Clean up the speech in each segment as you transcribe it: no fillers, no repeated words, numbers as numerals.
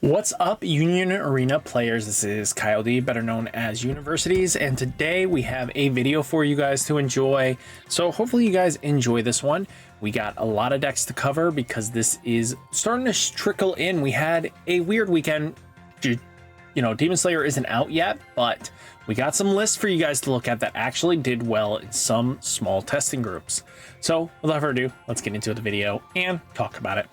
What's up, Union Arena players? This is Kyle D, better known as Universities, and today we have a video for you guys to enjoy. So hopefully you guys enjoy this one. We got a lot of decks to cover because this is starting to trickle in. We had a weird weekend. You know, Demon Slayer isn't out yet, but we got some lists for you guys to look at that actually did well in some small testing groups. So without further ado, let's get into the video and talk about it.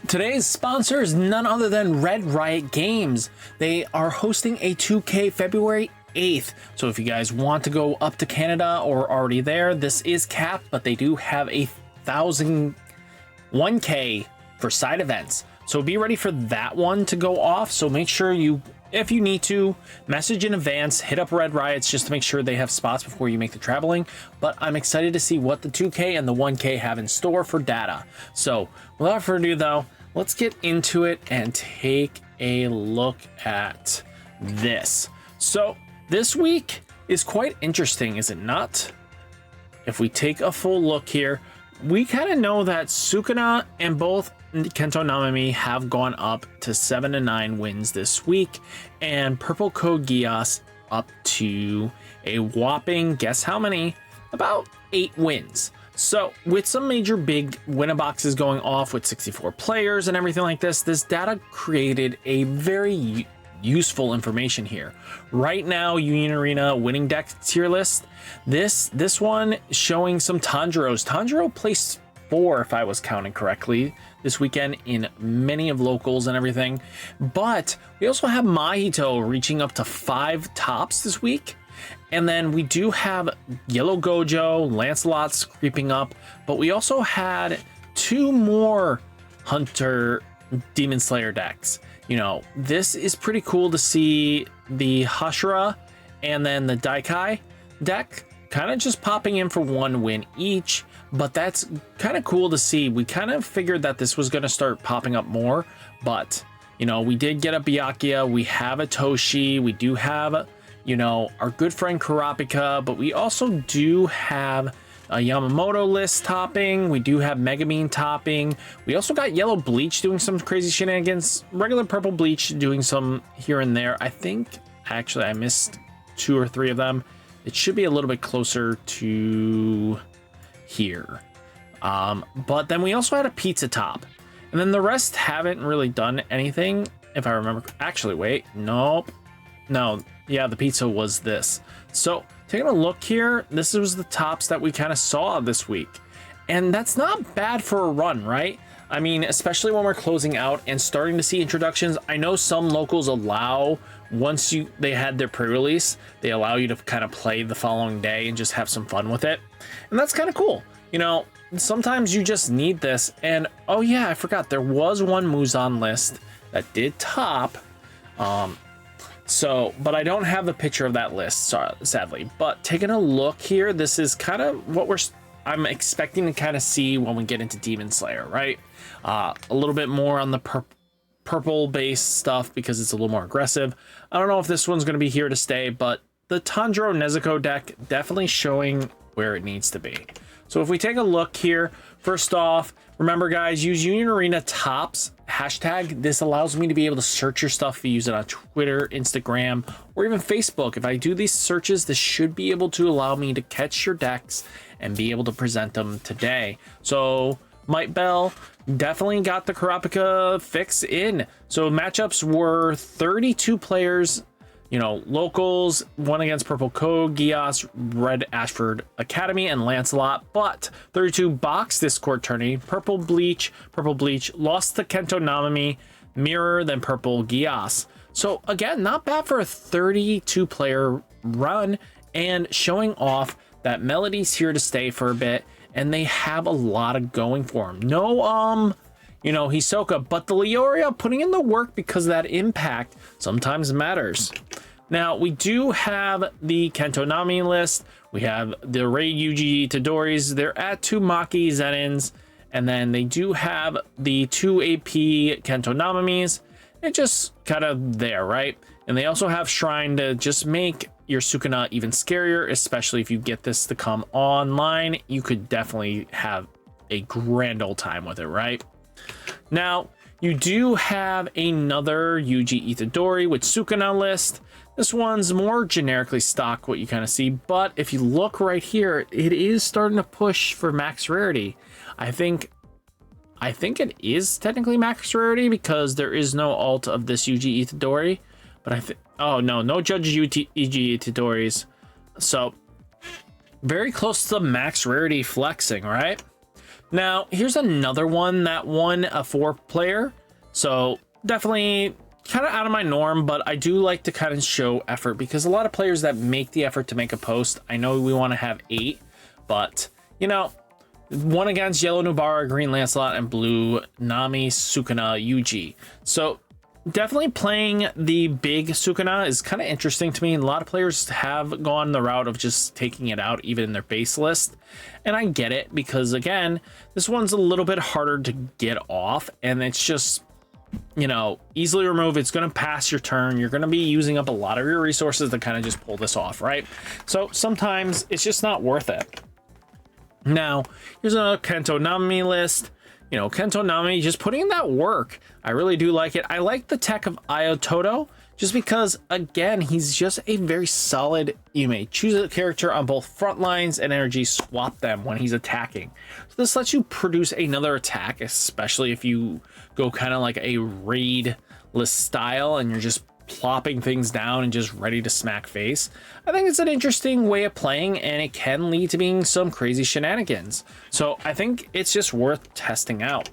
Today's sponsor is none other than Red Riot Games. They are hosting a 2K February 8th. So if you guys want to go up to Canada or already there, this is capped, but they do have 1K for side events. So be ready for that one to go off. So make sure you, if you need to, message in advance, hit up Red Riots just to make sure they have spots before you make the traveling. But I'm excited to see what the 2K and the 1K have in store for data. So without further ado though, let's get into it and take a look at this. So this week is quite interesting, is it not? If we take a full look here, we kind of know that Sukuna and both Kento Namami have gone up to 7 to 9 wins this week, and Purple Code Geass up to a whopping, guess how many? About 8 wins. So with some major big winner boxes going off with 64 players and everything like this, this data created a very useful information here. Right now, Union Arena winning deck tier list, this one showing some Tanjiros. Tanjiro placed 4, if I was counting correctly, this weekend in many of locals and everything. But we also have Mahito reaching up to 5 tops this week. And then we do have Yellow Gojo, Lancelot's creeping up, but we also had 2 more Hunter Demon Slayer decks. You know, this is pretty cool to see the Hashira and then the Daikai deck kind of just popping in for 1 win each, but that's kind of cool to see. We kind of figured that this was going to start popping up more, but you know, we did get a Byakuya, we have a Toshi, we do have, you know, our good friend Kurapika, but we also do have a Yamamoto list topping. We do have Megamine topping. We also got Yellow Bleach doing some crazy shenanigans. Regular Purple Bleach doing some here and there. I think, actually, I missed 2 or 3 of them. It should be a little bit closer to here. But then we also had a Pizza top. And then the rest haven't really done anything, if I remember. Actually, wait. Nope. No. Yeah, the pizza was this. So taking a look here, this was the tops that we kind of saw this week. And that's not bad for a run, right? I mean, especially when we're closing out and starting to see introductions. I know some locals allow, once they had their pre-release, they allow you to kind of play the following day and just have some fun with it. And that's kind of cool. You know, sometimes you just need this. And oh yeah, I forgot, there was one Muzan list that did top. So, but I don't have the picture of that list, sadly. But taking a look here, this is kind of what I'm expecting to kind of see when we get into Demon Slayer, right? A little bit more on the purple-based stuff because it's a little more aggressive. I don't know if this one's going to be here to stay, but the Tanjiro Nezuko deck definitely showing where it needs to be. So if we take a look here, first off, remember guys, use Union Arena tops hashtag. This allows me to be able to search your stuff if you use it on Twitter, Instagram, or even Facebook. If I do these searches, this should be able to allow me to catch your decks and be able to present them today. So Might Bell definitely got the Kurapika fix in. So matchups were 32 players, you know, locals, one against Purple Code, Geass, Red Ashford Academy, and Lancelot. But 32 box Discord tourney, Purple Bleach lost to Kento Namami, Mirror, then Purple Geass. So again, not bad for a 32 player run and showing off that Melody's here to stay for a bit, and they have a lot of going for them. No, you know, Hisoka, but the Leoria putting in the work because that impact sometimes matters. Now, we do have the Kento Nami list. We have the Rei Yuji Todori's. They're at 2 Maki Zenins. And then they do have the 2 AP Kento Namamis. It's just kind of there, right? And they also have Shrine to just make your Sukuna even scarier, especially if you get this to come online. You could definitely have a grand old time with it, right? Now, You do have another Yuji Itadori with Sukuna list. This one's more generically stock, what you kind of see, but if you look right here, it is starting to push for max rarity. I think it is technically max rarity because there is no alt of this Yuji Itadori, but I think, oh no, no Judge Yuji Itadoris. So very close to the max rarity flexing, right? Now, here's another one that won a 4-player. So definitely kind of out of my norm, but I do like to kind of show effort because a lot of players that make the effort to make a post, I know we want to have 8, but you know, one against Yellow Nubara, Green Lancelot, and Blue Nami Sukuna Yuji. So definitely playing the big Sukuna is kind of interesting to me. A lot of players have gone the route of just taking it out even in their base list. And I get it because, again, this one's a little bit harder to get off. And it's just, you know, easily remove. It's going to pass your turn. You're going to be using up a lot of your resources to kind of just pull this off, right? So sometimes it's just not worth it. Now, here's another Kento Nami list. You know, Kento Nami just putting in that work. I really do like it. I like the tech of Ayototo just because, again, he's just a very solid. You may choose a character on both front lines and energy, swap them when he's attacking. So this lets you produce another attack, especially if you go kind of like a raid-less style and you're just plopping things down and just ready to smack face. I think it's an interesting way of playing and it can lead to being some crazy shenanigans. So I think it's just worth testing out.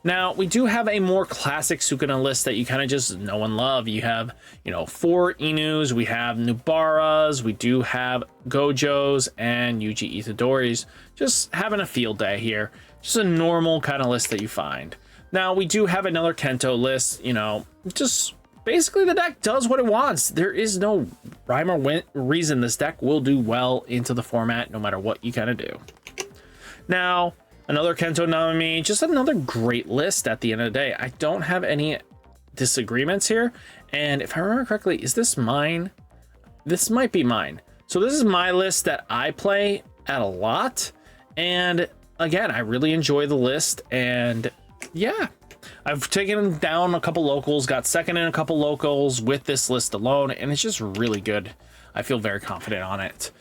Now, we do have a more classic Sukuna list that you kind of just know and love. You have, you know, 4 Inus, we have Nubaras, we do have Gojos and Yuji Itadoris. Just having a field day here. Just a normal kind of list that you find. Now, we do have another Kento list, you know, just basically the deck does what it wants. There is no rhyme or reason this deck will do well into the format no matter what you kind of do. Now, another Kento Nami, just another great list at the end of the day. I don't have any disagreements here. And if I remember correctly, is this mine? This might be mine. So this is my list that I play at a lot. And again, I really enjoy the list. And yeah, I've taken down a couple locals, got second in a couple locals with this list alone, and it's just really good. I feel very confident on it.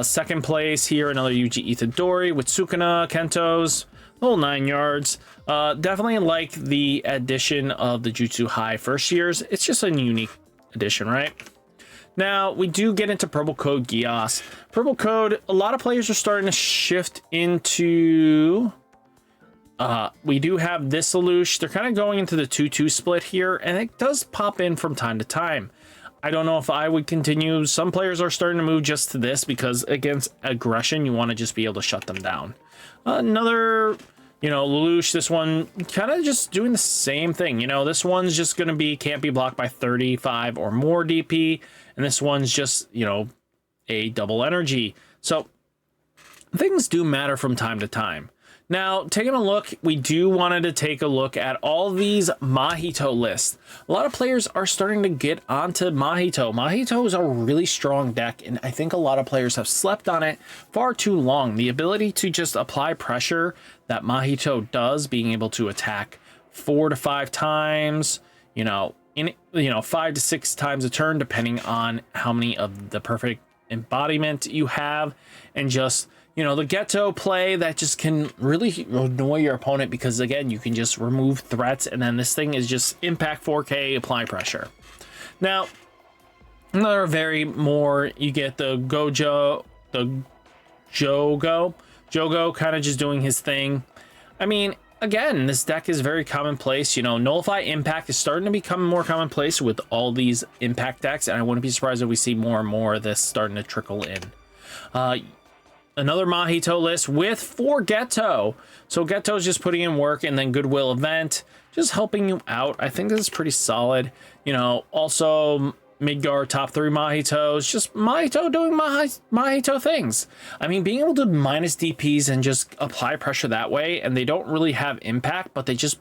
Second place here, another Yuji Itadori with Sukuna, Kentos, the whole 9 yards. Definitely like the addition of the Jutsu High first years. It's just a unique addition, right? Now, we do get into Purple Code Gios. Purple Code, a lot of players are starting to shift into... we do have this Lelouch. They're kind of going into the 2-2 split here, and it does pop in from time to time. I don't know if I would continue. Some players are starting to move just to this because against aggression, you want to just be able to shut them down. Another, you know, Lelouch, this one kind of just doing the same thing. You know, this one's just going to be, can't be blocked by 35 or more DP. And this one's just, you know, a double energy. So things do matter from time to time. Now, taking a look, we do wanted to take a look at all these Mahito lists. A lot of players are starting to get onto Mahito. Mahito is a really strong deck, and I think a lot of players have slept on it far too long. The ability to just apply pressure that Mahito does, being able to attack 4 to 5 times, you know, 5 to 6 times a turn, depending on how many of the perfect embodiment you have, and just, you know, the Ghetto play that just can really annoy your opponent because, again, you can just remove threats, and then this thing is just impact 4K, apply pressure. Now, another very more, you get the Gojo, the Jogo kind of just doing his thing. I mean, again, this deck is very commonplace. You know, Nullify Impact is starting to become more commonplace with all these impact decks, and I wouldn't be surprised if we see more and more of this starting to trickle in. Another Mahito list with 4 Ghetto. So Ghetto's just putting in work, and then Goodwill Event, just helping you out. I think this is pretty solid. You know, also Midgard top 3 Mahitos, just Mahito doing Mahito things. I mean, being able to minus DPs and just apply pressure that way, and they don't really have impact, but they just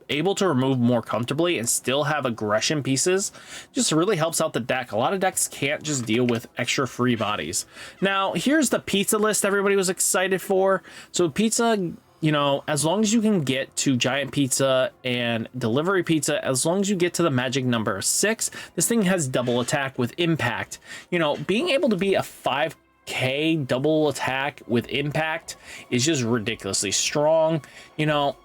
able to remove more comfortably and still have aggression pieces, just really helps out the deck. A lot of decks can't just deal with extra free bodies. Now, here's the pizza list everybody was excited for. So pizza, you know, as long as you can get to Giant Pizza and Delivery Pizza, as long as you get to the magic number 6, this thing has double attack with impact. You know, being able to be a 5k double attack with impact is just ridiculously strong. You know,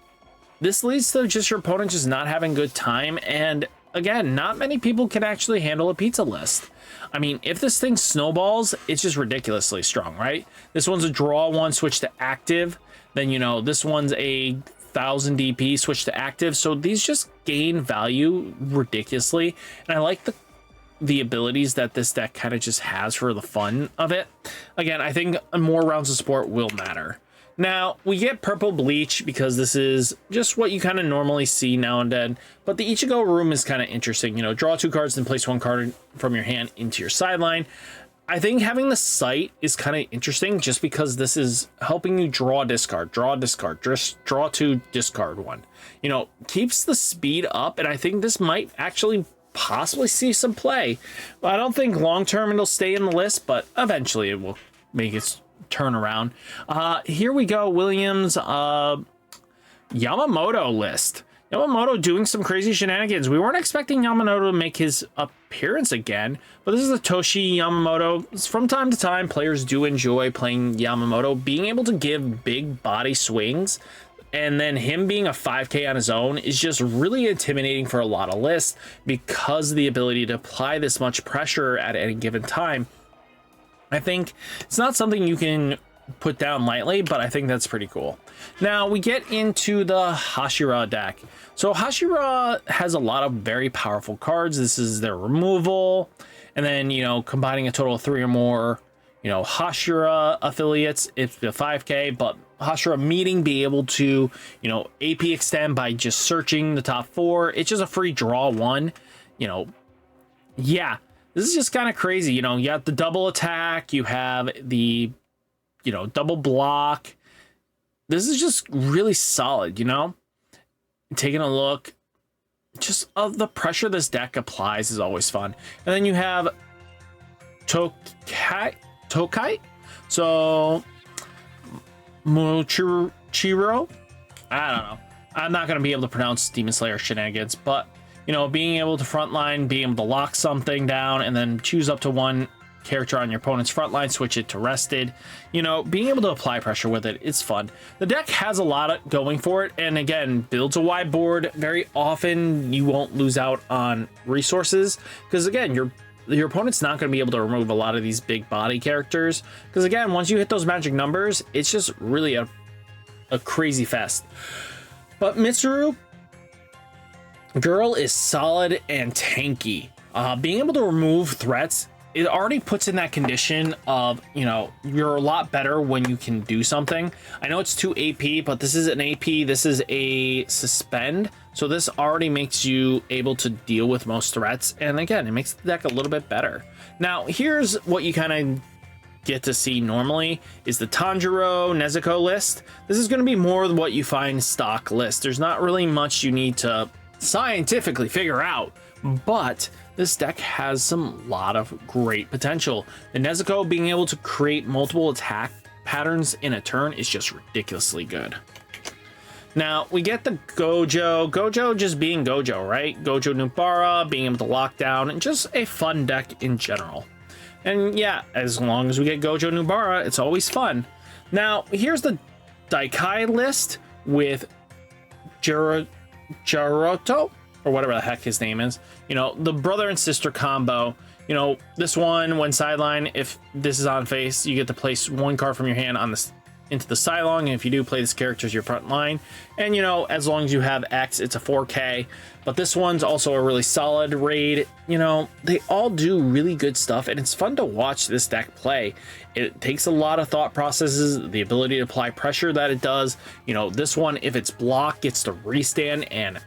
this leads to just your opponent just not having good time, and again, not many people can actually handle a pizza list. I mean, if this thing snowballs, it's just ridiculously strong, right? This one's a draw 1, switch to active. Then, you know, this one's a 1000 DP, switch to active. So these just gain value ridiculously. And I like the abilities that this deck kind of just has for the fun of it. Again, I think more rounds of support will matter. Now, we get purple bleach because this is just what you kind of normally see now and then. But the Ichigo room is kind of interesting. You know, draw 2 cards and place 1 card from your hand into your sideline. I think having the sight is kind of interesting just because this is helping you draw discard, just draw 2, discard 1. You know, keeps the speed up, and I think this might actually possibly see some play. Well, I don't think long term it'll stay in the list, but eventually it will make its turn around. Here we go, Williams Yamamoto list. Yamamoto doing some crazy shenanigans. We weren't expecting Yamamoto to make his appearance again, but this is a Toshi Yamamoto. From time to time, players do enjoy playing Yamamoto. Being able to give big body swings, and then him being a 5k on his own is just really intimidating for a lot of lists because of the ability to apply this much pressure at any given time. I think it's not something you can put down lightly, but I think that's pretty cool. Now we get into the Hashira deck. So Hashira has a lot of very powerful cards. This is their removal, and then, you know, combining a total of 3 or more, you know, Hashira affiliates, it's the 5k, but Hashira meeting, be able to, you know, AP extend by just searching the top 4. It's just a free draw 1, you know. Yeah, this is just kind of crazy. You know, you have the double attack, you have the, you know, double block. This is just really solid, you know. Taking a look, just of the pressure this deck applies is always fun. And then you have Tokai. So Muchiro. I don't know. I'm not gonna be able to pronounce Demon Slayer shenanigans, but you know, being able to frontline, being able to lock something down, and then choose up to 1 character on your opponent's front line, switch it to rested, you know, being able to apply pressure with it, it's fun. The deck has a lot going for it, and again, builds a wide board. Very often you won't lose out on resources because again, your opponent's not going to be able to remove a lot of these big body characters because again, once you hit those magic numbers, it's just really a crazy fest. But Mitsuru girl is solid and tanky. Being able to remove threats, it already puts in that condition of, you know, you're a lot better when you can do something. I know it's 2 AP, but this is an AP, this is a suspend, so this already makes you able to deal with most threats, and again, it makes the deck a little bit better. Now, here's what you kind of get to see normally is the Tanjiro Nezuko list. This is going to be more than what you find stock list. There's not really much you need to scientifically figure out, but this deck has some lot of great potential. The Nezuko being able to create multiple attack patterns in a turn is just ridiculously good. Now we get the Gojo just being Gojo, right? Gojo Nubara being able to lock down, and just a fun deck in general. And yeah, as long as we get Gojo Nubara, it's always fun. Now here's the Daikai list with Jaroto, or whatever the heck his name is, you know, the brother and sister combo. You know, this one, when sideline, if this is on face, you get to place 1 card from your hand on this into the sidelong, and if you do, play this character as your front line. And you know, as long as you have X, it's a 4k. But this one's also a really solid raid. You know, they all do really good stuff, and it's fun to watch this deck play. It takes a lot of thought processes, the ability to apply pressure that it does. You know, this one, if it's blocked, gets to restand and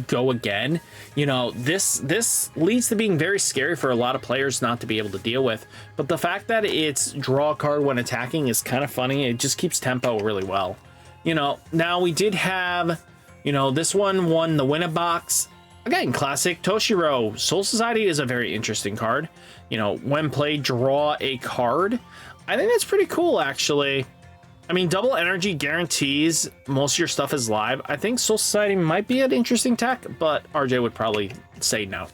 go again. You know, this leads to being very scary for a lot of players not to be able to deal with, but the fact that it's draw a card when attacking is kind of funny. It just keeps tempo really well. You know, now we did have, you know, this one won the Winner box. Again, classic Toshiro. Soul Society is a very interesting card. You know, when played, draw a card. I think that's pretty cool, actually. I mean, double energy guarantees most of your stuff is live. I think Soul Society might be an interesting tech, but RJ would probably say no.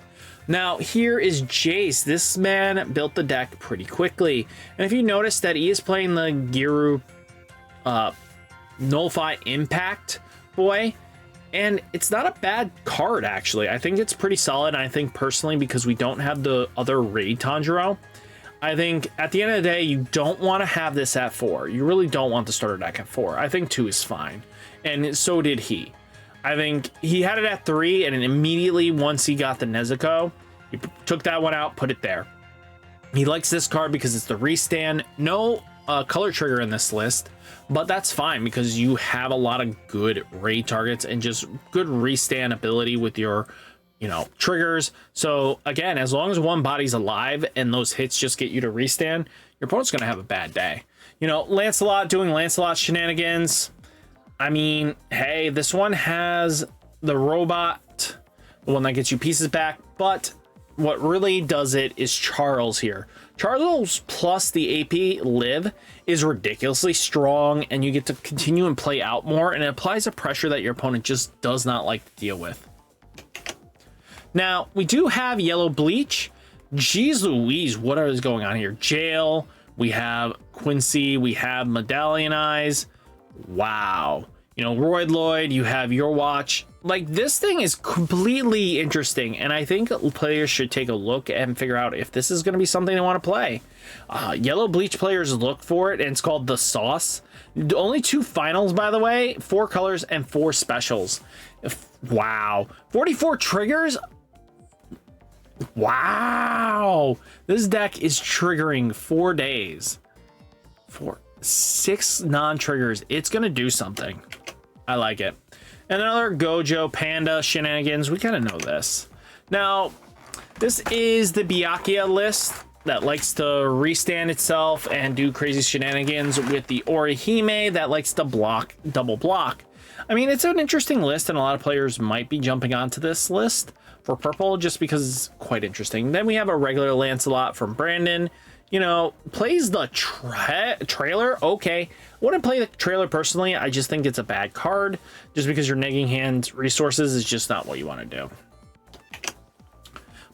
Now, here is Jace. This man built the deck pretty quickly. And if you notice that he is playing the Giru Nullify Impact boy, and it's not a bad card, actually. I think it's pretty solid. And I think personally, because we don't have the other Raid Tanjiro, I think at the end of the day, you don't want to have this at 4. You really don't want the starter deck at 4. I think 2 is fine. And so did he. I think he had it at 3, and immediately once he got the Nezuko, he took that one out, put it there. He likes this card because it's the restand. No color trigger in this list, but that's fine because you have a lot of good raid targets and just good restand ability with your, you know, triggers. So again, as long as one body's alive and those hits just get you to restand, your opponent's gonna have a bad day. You know, Lancelot doing Lancelot shenanigans. I mean, hey, this one has the robot, the one that gets you pieces back, but what really does it is Charles here. Charles plus the AP live is ridiculously strong, and you get to continue and play out more, and it applies a pressure that your opponent just does not like to deal with. Now, we do have yellow bleach. Jeez Louise, what is going on here? Jail, we have Quincy, we have Medallion Eyes. Wow. You know, Royd Lloyd, you have Your Watch. Like, this thing is completely interesting, and I think players should take a look and figure out if this is going to be something they want to play. Yellow Bleach players look for it, and it's called The Sauce. Only 2 finals, by the way, 4 colors and 4 specials. Wow. 44 triggers? Wow. This deck is triggering 4 days. 6 non-triggers. It's going to do something. I like it. And another Gojo Panda shenanigans. We kind of know this. Now, this is the Byakuya list that likes to restand itself and do crazy shenanigans with the Orihime that likes to double block. I mean, it's an interesting list, and a lot of players might be jumping onto this list for purple just because it's quite interesting. Then we have a regular Lancelot from Brandon. You know, plays the trailer. Okay, I wouldn't play the trailer personally. I just think it's a bad card. Just because you're negging hand resources is just not what you want to do.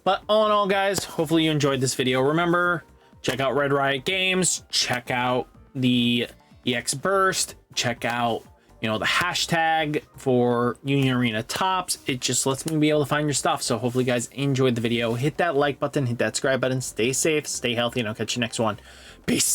But all in all, guys, hopefully you enjoyed this video. Remember, check out Red Riot Games. Check out the EX Burst. Check out, you know, the hashtag for Union Arena Tops. It just lets me be able to find your stuff. So hopefully you guys enjoyed the video. Hit that like button, hit that subscribe button. Stay safe, stay healthy, and I'll catch you next one. Peace.